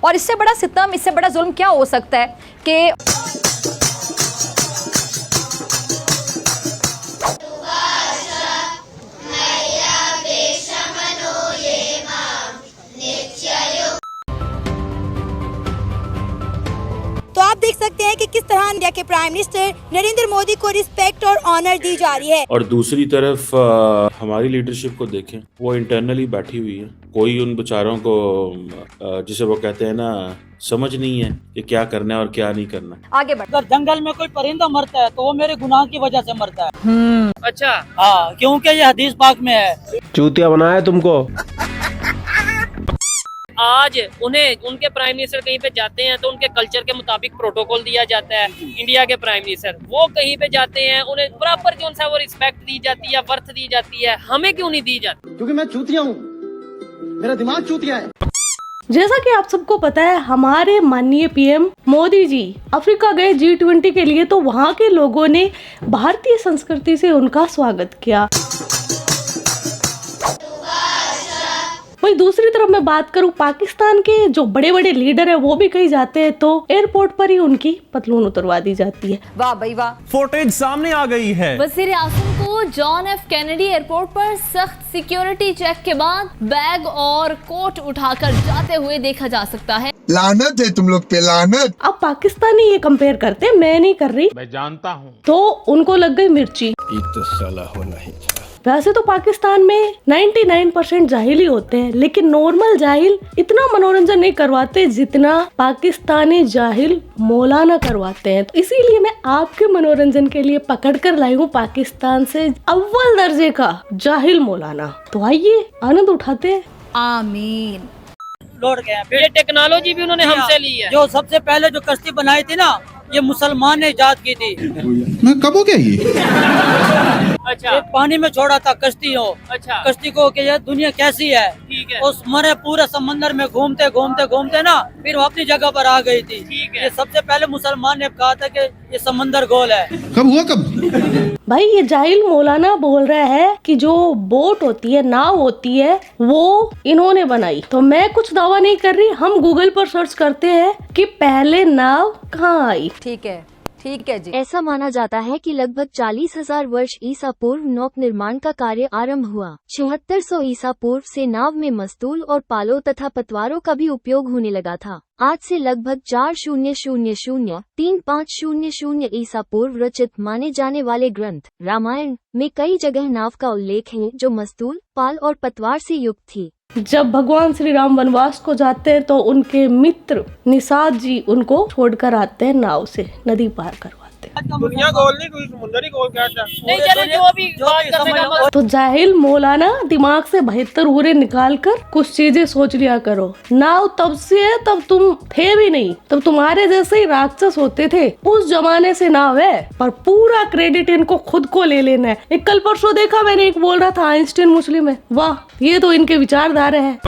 और इससे बड़ा सितम, इससे बड़ा जुल्म क्या हो सकता है कि तो आप देख सकते हैं कि किस तरह इंडिया के प्राइम मिनिस्टर नरेंद्र मोदी को रिस्पेक्ट और ऑनर दी जा रही है। और दूसरी तरफ हमारी लीडरशिप को देखें, वो इंटरनली बैठी हुई है। कोई उन बेचारों को जिसे वो कहते हैं ना, समझ नहीं है कि क्या करना है और क्या नहीं करना। आगे बढ़। अगर जंगल में कोई परिंदा मरता है तो वो मेरे गुनाह की वजह से मरता है। अच्छा, हाँ, क्योंकि ये हदीस पाक में है। चूतिया बनाया तुमको। आज उन्हें उनके प्राइम मिनिस्टर कहीं पे जाते हैं तो उनके कल्चर के मुताबिक प्रोटोकॉल दिया जाता है। इंडिया के प्राइम मिनिस्टर वो कहीं पे जाते हैं, उन्हें बराबर जो उनसे वो रिस्पेक्ट दी जाती है, वर्थ दी जाती है। हमें क्यों नहीं दी जाती? क्योंकि मैं चूतिया हूँ, मेरा दिमाग चूतिया है। जैसा कि आप सबको पता है, हमारे माननीय पीएम मोदी जी अफ्रीका गए G20 के लिए, तो वहाँ के लोगों ने भारतीय संस्कृति से उनका स्वागत किया। वहीं दूसरी तरफ मैं बात करूं, पाकिस्तान के जो बड़े बड़े लीडर है वो भी कहीं जाते हैं तो एयरपोर्ट पर ही उनकी पतलून उतरवा दी जाती है। वाह भाई वाह। फुटेज सामने आ गई है। वज़ीर आज़म को जॉन एफ कैनेडी एयरपोर्ट पर सख्त सिक्योरिटी चेक के बाद बैग और कोट उठाकर जाते हुए देखा जा सकता है। लानत है तुम लोग पे, लानत। अब पाकिस्तानी ये कंपेयर करते हैं, मैं नहीं कर रही, मैं जानता हूँ। तो उनको लग गई मिर्ची। तो साला होना ही था। वैसे तो पाकिस्तान में 99% जाहिल ही होते हैं, लेकिन नॉर्मल जाहिल इतना मनोरंजन नहीं करवाते जितना पाकिस्तानी जाहिल मौलाना करवाते हैं। तो इसीलिए मैं आपके मनोरंजन के लिए पकड़ कर लाई हूँ पाकिस्तान से अव्वल दर्जे का जाहिल मौलाना। तो आइए आनंद उठाते हैं। आमीन। लौट गए। ये टेक्नोलॉजी भी उन्होंने हमसे ली है। जो सबसे पहले जो कश्ती बनाई थी ना, ये मुसलमान ने इजाद की थी। मैं कब हो गया ये? अच्छा, ये पानी में छोड़ा था कश्ती हो। अच्छा, कश्ती को कि ये दुनिया कैसी है। ठीक है। उस मरे पूरे समंदर में घूमते घूमते घूमते ना फिर वो अपनी जगह पर आ गई थी। ठीक है। ये सबसे पहले मुसलमान ने कहा था कि ये समंदर गोल है। कब हुआ कब? भाई ये जाहिल मौलाना बोल रहा है कि जो बोट होती है, नाव होती है, वो इन्होंने बनाई। तो मैं कुछ दावा नहीं कर रही, हम गूगल पर सर्च करते हैं कि पहले नाव कहाँ आई। ठीक है, ठीक है जी। ऐसा माना जाता है कि लगभग 40,000 वर्ष ईसा पूर्व नौक निर्माण का कार्य आरंभ हुआ। 7600 ईसा पूर्व से नाव में मस्तूल और पालों तथा पतवारों का भी उपयोग होने लगा था। आज से लगभग 4000-3500 ईसा पूर्व रचित माने जाने वाले ग्रंथ रामायण में कई जगह नाव का उल्लेख है जो मस्तूल, पाल और पतवार से युक्त थी। जब भगवान श्री राम वनवास को जाते हैं तो उनके मित्र निषाद जी उनको छोड़कर आते हैं, नाव से नदी पार करवाते हैं। दुनिया गोल नहीं, कोई समुंदर ही गोल कहता है। नहीं चले, जो भी बात करने का मत। तो जाहिल मौलाना दिमाग से 72 उरे निकाल कर कुछ चीजें सोच लिया करो। नाव तब से है तब तुम थे भी नहीं, तब तुम्हारे जैसे ही राक्षस होते थे। उस जमाने से नाव है, पर पूरा क्रेडिट इनको खुद को ले लेना है। एक कल परसों देखा मैंने, एक बोल रहा था आइंस्टीन मुस्लिम है। वाह, ये तो इनके विचारधारा है।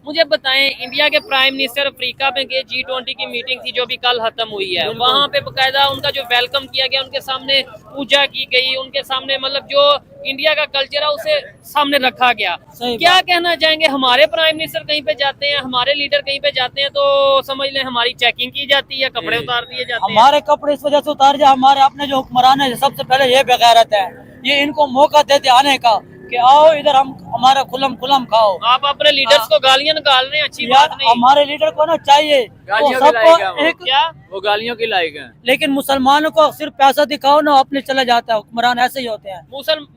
मुझे बताएं, इंडिया के प्राइम मिनिस्टर अफ्रीका में गए, G20 की मीटिंग थी जो भी कल खत्म हुई है। वहाँ पे बकायदा उनका जो वेलकम किया गया, उनके सामने पूजा की गई, उनके सामने मतलब जो इंडिया का कल्चर है उसे सामने रखा गया। क्या कहना चाहेंगे? हमारे प्राइम मिनिस्टर कहीं पे जाते हैं, हमारे लीडर कहीं पे जाते हैं तो समझ लें हमारी चेकिंग की जाती है, कपड़े उतार दिए जाते हैं। हमारे कपड़े इस वजह से उतार जाए, हमारे अपने जो हुक्मरान है सबसे पहले ये बेगैरत है। ये इनको मौका देते आने का कि आओ इधर हम हमारा खुलम खुलम खाओ। आप अपने लीडर्स को गालियां निकाल रहे हैं, अच्छी बात नहीं। हमारे लीडर को ना चाहिए सबको एक, क्या वो गालियों की लायक है। लेकिन मुसलमानों को सिर्फ पैसा दिखाओ ना, अपने चला जाता है। हुक्मरान ऐसे ही होते हैं।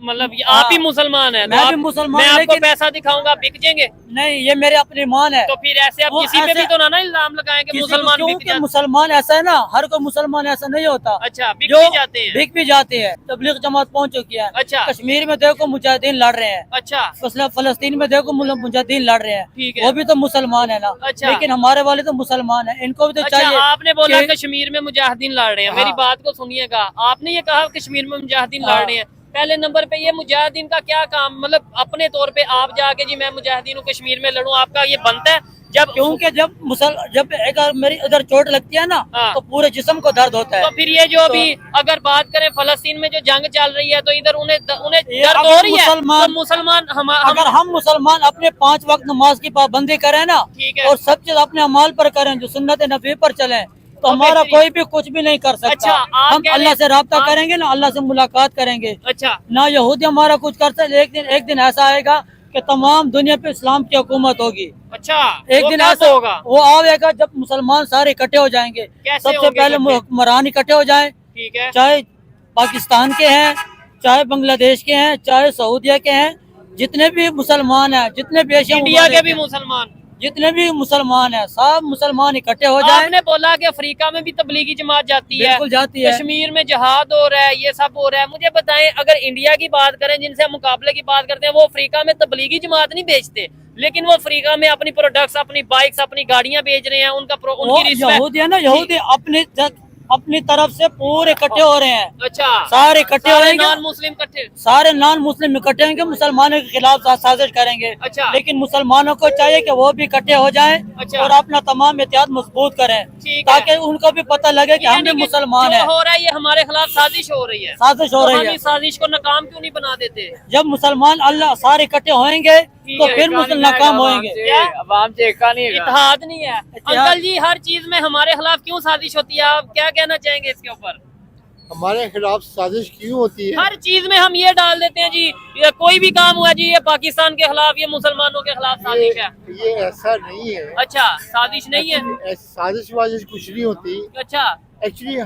मतलब आप ही मुसलमान हैं, मैं भी मुसलमान, मैं आपको लेकिन पैसा दिखाऊंगा, बिक जाएंगे? नहीं, ये मेरे अपनी ईमान है। तो फिर ऐसे आप किसी पे भी तो ना इल्जाम लगाएं कि मुसलमान बिक जाते हैं। मुसलमान ऐसा है ना, हर कोई मुसलमान ऐसा नहीं होता। अच्छा, बिक भी जाते हैं। बिक भी जाते हैं। तबलीग जमात पहुंच चुकी है। अच्छा, कश्मीर में देखो मुजाहिदीन लड़ रहे हैं। अच्छा, फलस्तीन में देखो मुजाहिदीन लड़ रहे हैं। ठीक है, वो भी तो मुसलमान है ना। अच्छा, लेकिन हमारे वाले तो मुसलमान है, इनको भी तो चाहिए। आपने बोला कश्मीर में मुजाहिदीन लड़ रहे हैं, मेरी बात को सुनिएगा। आपने ये कहा कश्मीर में मुजाहिदीन लड़ रहे हैं, पहले नंबर पे ये मुजाहिदीन का क्या काम? मतलब अपने तौर पे आप जाके जी मैं मुजाहिदीन कश्मीर में लड़ूं, आपका ये बनता है? क्योंकि जब अगर मेरी इधर चोट लगती है ना हाँ। तो पूरे जिस्म को दर्द होता है। तो फिर ये जो अभी अगर बात करें फलस्तीन में जो जंग चल रही है तो इधर उन्हें ये दर्द अगर हो रही है। मुसलमान- तो मुसलमान अगर हम मुसलमान अपने 5 वक्त नमाज की पाबंदी करें ना ठीक है। और सब चीज अपने अमाल पर करें, जो सुन्नत नबी पर चलें, तो हमारा बेहतरीन। कोई भी कुछ भी नहीं कर सकता। अच्छा, आप हम कह अल्लाह रहे- से राब्ता आप- करेंगे ना, अल्लाह से मुलाकात करेंगे अच्छा ना। यहूदी हमारा कुछ कर सकते, एक दिन ऐसा आएगा कि तमाम दुनिया पे इस्लाम की हुकूमत होगी। अच्छा एक वो दिन कैसे ऐसा होगा? वो आएगा जब मुसलमान सारे इकट्ठे हो जाएंगे। कैसे सबसे होंगे पहले इकट्ठे? हुक्मरान इकट्ठे हो जाए, ठीक है। चाहे पाकिस्तान के हैं, चाहे बांग्लादेश के हैं, चाहे सऊदीया के हैं, जितने भी मुसलमान हैं, जितने भी एशिया इंडिया के मुमालिक भी हैं, मुसलमान। जितने भी मुसलमान हैं, सब मुसलमान इकट्ठे हो जाए। आपने बोला कि अफ्रीका में भी तबलीगी जमात जाती है, बिल्कुल जाती है। कश्मीर में जिहाद हो रहा है, ये सब हो रहा है। मुझे बताएं, अगर इंडिया की बात करें, जिनसे हम मुकाबले की बात करते हैं, वो अफ्रीका में तबलीगी जमात नहीं बेचते, लेकिन वो अफ्रीका में अपनी प्रोडक्ट्स, अपनी बाइक्स, अपनी गाड़ियां बेच रहे हैं। वो उनकी रिस्पेक्ट। यहूदी है ना, यहूदी अपनी तरफ से पूरे इकट्ठे हो रहे हैं। अच्छा, सारे इकट्ठे हो सारे रहेंगे, नॉन मुस्लिम इकट्ठे। सारे नॉन मुस्लिम इकट्ठे होंगे, मुसलमानों के खिलाफ साजिश करेंगे। अच्छा। लेकिन मुसलमानों को चाहिए कि वो भी इकट्ठे हो जाएं अच्छा। और अपना तमाम एहतियात मजबूत करें, ठीक है। ताकि उनको भी पता लगे कि हम भी यानी कि मुसलमान जो हैं। हो रहा है ये हमारे खिलाफ साजिश हो रही है। साजिश हो तो रही हम है। इस साजिश को नाकाम क्यों नहीं बना देते? जब मुसलमान अल्लाह सारे इकट्ठे होंगे तो है, फिर मुसलमान नाकाम होंगे। क्या इत्तेहाद नहीं है? अंकल जी, हर चीज में हमारे खिलाफ क्यों साजिश होती है? आप क्या कहना चाहेंगे इसके ऊपर? हमारे खिलाफ साजिश क्यों होती है? हर चीज में हम ये डाल देते हैं जी, ये कोई भी काम हुआ जी, ये पाकिस्तान के खिलाफ, ये मुसलमानों के खिलाफ साजिश है। ये ऐसा नहीं है। अच्छा, साजिश नहीं है। साजिश वाजिश कुछ नहीं होती। अच्छा, एक्चुअली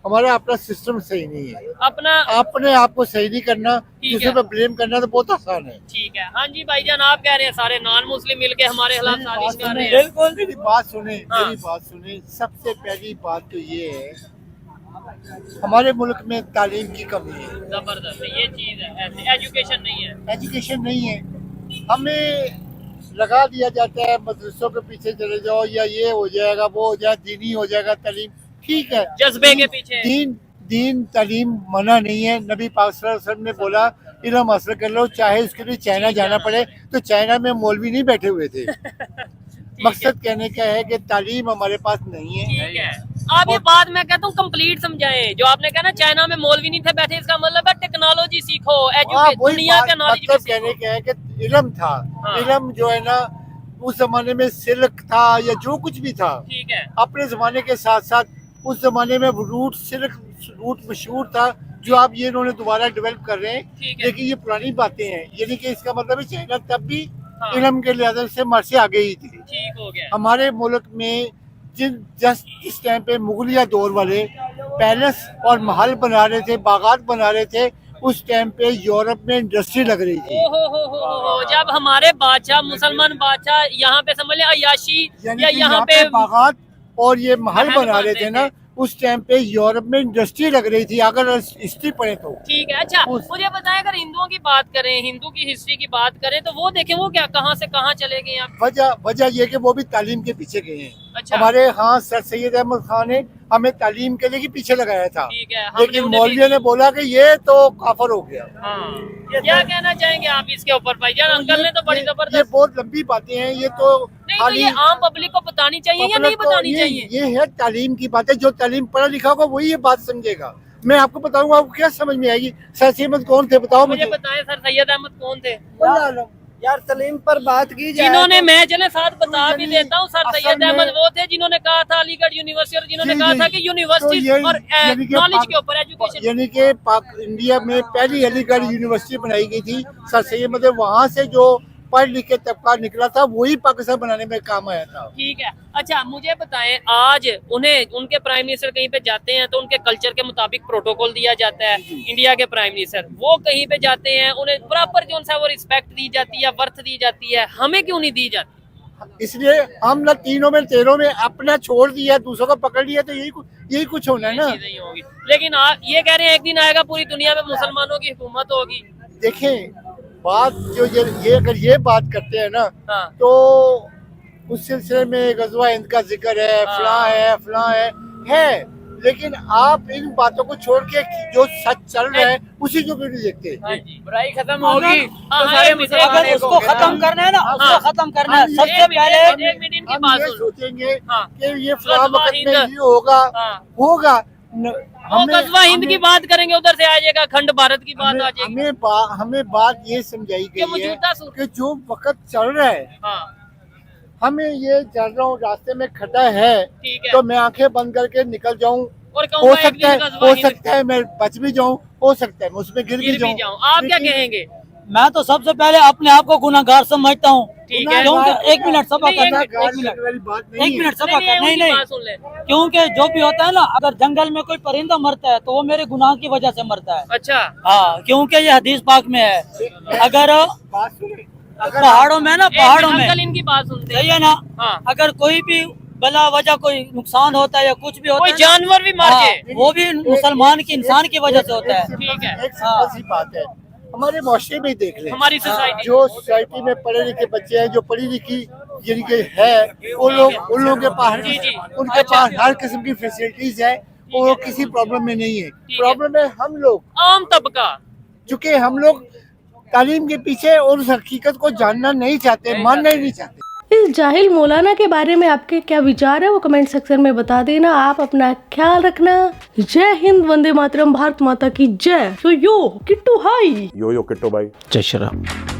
हमारा अपना सिस्टम सही नहीं है। अपना अपने आप को सही नहीं करना, ठीक दूसरे है। पे ब्लेम करना तो बहुत आसान है। ठीक है। हाँ जी भाईजान, आप कह रहे हैं सारे नॉन मुस्लिम मिलके हमारे खिलाफ साजिश कर रहे हैं। बिल्कुल। मेरी बात सुने, हाँ। मेरी बात सुने। सबसे पहली बात तो ये है, हमारे मुल्क में तालीम की कमी है। जबरदस्त, ये चीज है, ऐसे एजुकेशन नहीं है। एजुकेशन नहीं है। हमें लगा दिया जाता है मदरसों के पीछे चले जाओ, या ये हो जाएगा, वो हो जाएगा, दीनी हो जाएगा तालीम। ठीक है, जज्बे के पीछे। दीन तालीम मना नहीं है। नबी पाक सल्लल्लाहु अलैहि वसल्लम ने बोला इल्म हासिल कर लो, चाहे उसके लिए चाइना जाना पड़े। तो चाइना में मौलवी नहीं बैठे हुए थे। मकसद कहने का है कि तालीम हमारे पास नहीं है। ठीक है। आप ये बात मैं कहता हूँ कंप्लीट समझाएं। जो आपने कहा ना चाइना में मौलवी नहीं थे बैठे, इसका मतलब है टेक्नोलॉजी सीखो, दुनिया का नॉलेज मतलब कहने का है कि इल्म था। हाँ। इल्म जो है ना, उस जमाने में सिल्क था या जो कुछ भी था, ठीक है। अपने जमाने के साथ साथ उस जमाने में सिल्क रूट मशहूर था, जो आप ये इन्होंने दोबारा डेवलप कर रहे हैं। ठीक है। लेकिन ये पुरानी बातें हैं, यानी कि इसका मतलब है चाइना तब भी हाँ। इल्म के लिहाज से हमारे से आगे ही थी। ठीक हो गया। हमारे मुल्क में इस टाइम पे मुगलिया दौर वाले पैलेस और महल बना रहे थे, बागात बना रहे थे, उस टाइम पे यूरोप में इंडस्ट्री लग रही थी। हो जब हमारे बादशाह, मुसलमान बादशाह यहाँ पे समझ ले अय्याशी यानी या कि यहाँ पे बागात और ये महल महल बना रहे बनते थे ना, उस टाइम पे यूरोप में इंडस्ट्री लग रही थी। अगर हिस्ट्री पढ़े तो ठीक है। अच्छा, मुझे बताएं, अगर हिंदुओं की बात करें, हिंदू की हिस्ट्री की बात करें, तो वो देखें वो क्या कहाँ से कहाँ चले गए आप? वजह ये कि वो भी तालीम के पीछे गए हैं। अच्छा। हमारे यहाँ सर सैयद अहमद खान ने हमें तालीम के लिए ही पीछे लगाया था। ठीक है। हमने लेकिन उन्हें मौलवियों ने बोला कि ये तो काफर हो गया। हाँ। क्या कहना चाहेंगे आप इसके ऊपर भाईजान? अंकल ने तो बड़ी ये जबरदस्त। बहुत लंबी बातें हैं। ये तो नहीं, तो ये आम पब्लिक को बतानी चाहिए या नहीं बतानी चाहिए? ये है तालीम की बात है। जो तालीम पढ़ा लिखा होगा वही ये बात समझेगा। मैं आपको बताऊंगा, आपको क्या समझ में आएगी? सर सैयद अहमद कौन थे बताओ मुझे बताएं, सर सैयद अहमद कौन थे? यार तालीम पर बात की जाए, जिन्होंने, मैं चले साथ बता भी देता हूँ, सर असल सैयद में- अहमद वो थे जिन्होंने कहा था अलीगढ़ यूनिवर्सिटी, और जिन्होंने जी, कहा जी। था कि यूनिवर्सिटी तो ये- और यानी कि नॉलेज पाक- के ऊपर एजुकेशन। यानी कि इंडिया में पहली अलीगढ़ यूनिवर्सिटी बनाई गई थी सर सैयद अहमद। वहाँ से जो पढ़ लिख के तबका निकला था, वही पाकिस्तान बनाने में काम आया था। ठीक है। अच्छा, मुझे बताएं, आज उन्हें, उनके प्राइम मिनिस्टर कहीं पे जाते हैं तो उनके कल्चर के मुताबिक प्रोटोकॉल दिया जाता है। इंडिया के प्राइम मिनिस्टर वो कहीं पे जाते हैं, उन्हें प्रॉपर जो उनसे वो रिस्पेक्ट दी जाती है, वर्थ दी जाती है, हमें क्यों नहीं दी जाती? इसलिए हम ना तीनों में तेरों में अपना छोड़ दिया, दूसरों को पकड़ लिया, तो यही कुछ होना है ना। चीजें ही होगी। लेकिन आप ये कह रहे हैं एक दिन आएगा पूरी दुनिया में मुसलमानों की हुकूमत होगी। देखें, बात जो ये अगर ये बात करते हैं ना, हाँ। तो उस सिलसिले में गज़वा हिंद का जिक्र है, हाँ। फलां है लेकिन आप इन बातों को छोड़ के जो सच चल रहा है उसी को भी नहीं देखते। बुराई खत्म होगी हाँ, तो सारे एक मुसलमान अगर उसको खत्म करना है ना, उसको खत्म करना है सबसे पहले। एक मिनट इनकी हम बात ये सुन। सोचेंगे हाँ। कि ये फलां वक्त में हिंद। ये होगा हाँ। होगा वो कस्बा हिंद की बात करेंगे, उधर से आ जाएगा खंड भारत की बात आ जाएगी। हमें बात ये समझाई कि गई है मौजूदा सूरत। कि जो वक्त चल रहा है, हाँ, हमें ये चल रहा हूँ रास्ते में खड्डा है ठीक है। तो मैं आंखें बंद करके निकल जाऊं, और हो कहूँगा एक सकता दिन है कस्बा हो हिंद सकता है मैं बच भी जाऊं, हो सकता है मैं उसमें गिर भी गिर भी जाऊं। जाऊँ। आप क्या लेकिन कहेंगे? मैं तो सबसे पहले अपने आप को गुनाहगार समझता हूँ। ठीक है। क्योंकि एक मिनट सबर नहीं, करना, एक एक मिनट, वाली बात एक नहीं है। मिनट सबर कर, नहीं उनकी नहीं, बात सुन ले। क्योंकि जो भी होता है ना, अगर जंगल में कोई परिंदा मरता है तो वो मेरे गुनाह की वजह से मरता है। अच्छा, हाँ, क्योंकि ये हदीस पाक में है। अगर बात सुनिए, पहाड़ों में ना, पहाड़ों में अंकल इनकी बात सुनते सही हैं। है ना, हाँ। अगर कोई भी बला वजह कोई नुकसान होता है या कुछ भी होता कोई है ना, जानवर भी मर हाँ, जाए, वो भी मुसलमान की इंसान की वजह से होता है। ठीक है। एक सिंपल सी बात है, हमारे मुआशरे में ही देख लें, हमारी सोसाइटी जो सोसाइटी में पढ़े लिखे बच्चे हैं, जो पढ़ी लिखी जिनके है, उन लोगों के पास जी, जी। उनके पास हर किस्म की फैसिलिटीज है, वो किसी प्रॉब्लम में नहीं है। प्रॉब्लम है हम लोग, आम तबका। चूंकि हम लोग तालीम के पीछे और उस हकीकत को जानना नहीं चाहते, मानना ही नहीं चाहते। इस जाहिल मौलाना के बारे में आपके क्या विचार है वो कमेंट सेक्शन में बता देना। आप अपना ख्याल रखना। जय हिंद, वंदे मातरम, भारत माता की जय। तो यो किट्टू हाई। यो किट्टो भाई, जय श्री राम।